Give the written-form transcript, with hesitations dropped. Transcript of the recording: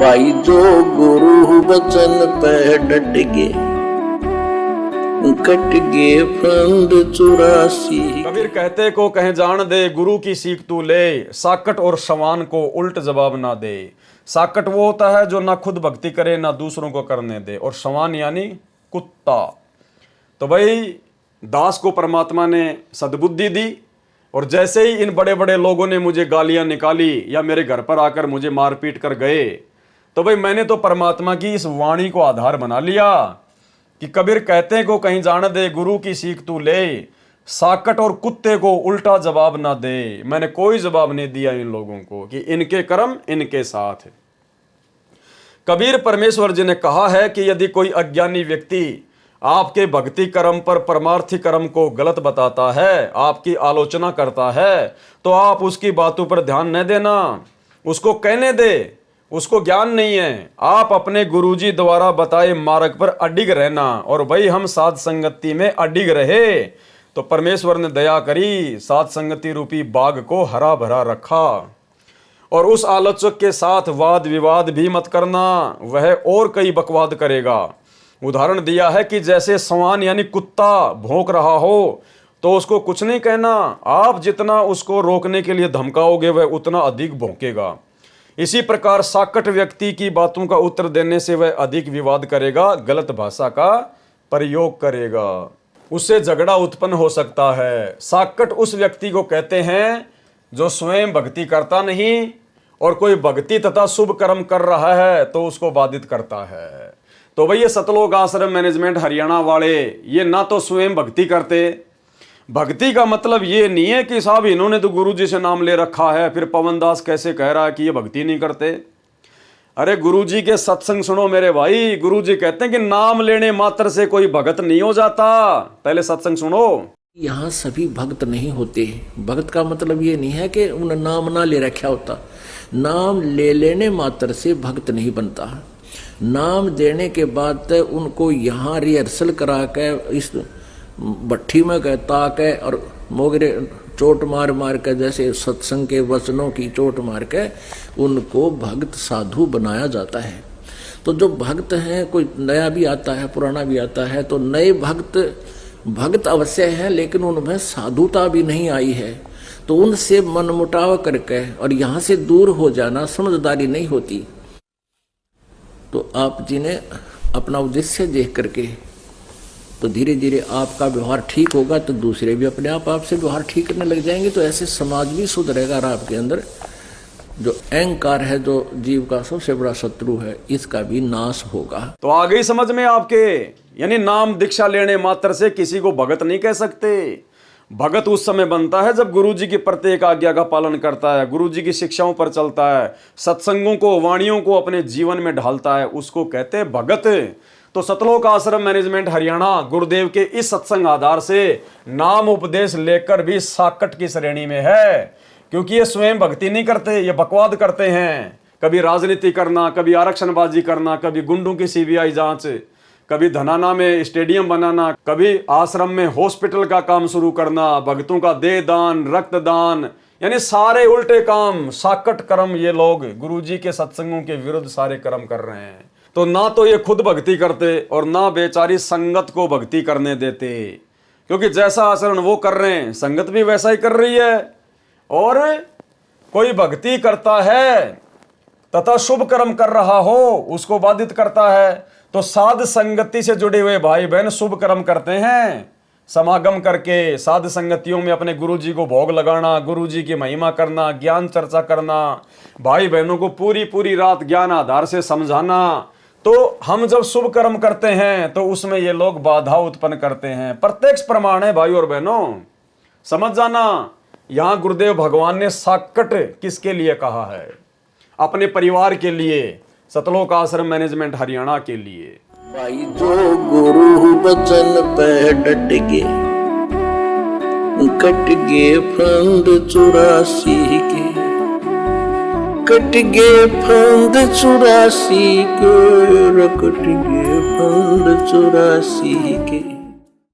भाई जो गुरु बचन पे डट गे, कट गे फंद 84। यहाँ सभी भक्त नहीं होते। भक्त का मतलब ये नहीं है कि उन्हें नाम ना ले रखा होता, नाम ले लेने मात्र से भक्त नहीं बनता। नाम देने के बाद उनको यहाँ रिहर्सल करा के इस भट्ठी में कहता के और मोगरे चोट मार मार के, जैसे सत्संग के वचनों की चोट मार के उनको भक्त साधु बनाया जाता है। तो जो भक्त हैं, कोई नया भी आता है पुराना भी आता है, तो नए भक्त अवश्य है लेकिन उनमें साधुता भी नहीं आई है, तो उनसे मनमुटाव करके और यहाँ से दूर हो जाना समझदारी नहीं होती। तो आप जी ने अपना उद्देश्य देख करके तो धीरे धीरे आपका व्यवहार ठीक होगा, तो दूसरे भी अपने आप आपसे व्यवहार ठीक करने लग जाएंगे। तो ऐसे समाज भी सुधरेगा और आपके अंदर जो अहंकार है, जो जीव का सबसे बड़ा शत्रु है, इसका भी नाश होगा। तो आ गई समझ में आपके, यानी नाम दीक्षा लेने मात्र से किसी को भगत नहीं कह सकते। भगत उस समय बनता है जब गुरुजी की प्रत्येक आज्ञा का पालन करता है, गुरुजी की शिक्षाओं पर चलता है, सत्संगों को वाणियों को अपने जीवन में ढालता है, उसको कहते हैं भगत। तो सतलोक आश्रम मैनेजमेंट हरियाणा गुरुदेव के इस सत्संग आधार से नाम उपदेश लेकर भी साकट की श्रेणी में है, क्योंकि ये स्वयं भक्ति नहीं करते, ये बकवाद करते हैं। कभी राजनीति करना, कभी आरक्षणबाजी करना, कभी गुंडों की सीबीआई जांच, कभी धनाना में स्टेडियम बनाना, कभी आश्रम में हॉस्पिटल का काम शुरू करना, भक्तों का देह दान, रक्तदान, यानी सारे उल्टे काम, साकट कर्म ये लोग गुरुजी के सत्संगों के विरुद्ध सारे कर्म कर रहे हैं। तो ना तो ये खुद भक्ति करते और ना बेचारी संगत को भक्ति करने देते, क्योंकि जैसा आचरण वो कर रहे हैं संगत भी वैसा ही कर रही है। और कोई भक्ति करता है तथा शुभ कर्म कर रहा हो उसको बाधित करता है। तो साध संगति से जुड़े हुए भाई बहन शुभ कर्म करते हैं, समागम करके साध संगतियों में अपने गुरुजी को भोग लगाना, गुरुजी की महिमा करना, ज्ञान चर्चा करना, भाई बहनों को पूरी पूरी रात ज्ञान आधार से समझाना। तो हम जब शुभ कर्म करते हैं तो उसमें ये लोग बाधा उत्पन्न करते हैं। प्रत्यक्ष प्रमाण है भाई और बहनों, समझ जाना। यहां गुरुदेव भगवान ने साकट किसके लिए कहा है? अपने परिवार के लिए, सतलोक आश्रम मैनेजमेंट हरियाणा के लिए। भाई जो गुरु बचन पे डट गे, कट गे फंद 84 के, कट गे फंद 84 के, कट गे फंद 84 के।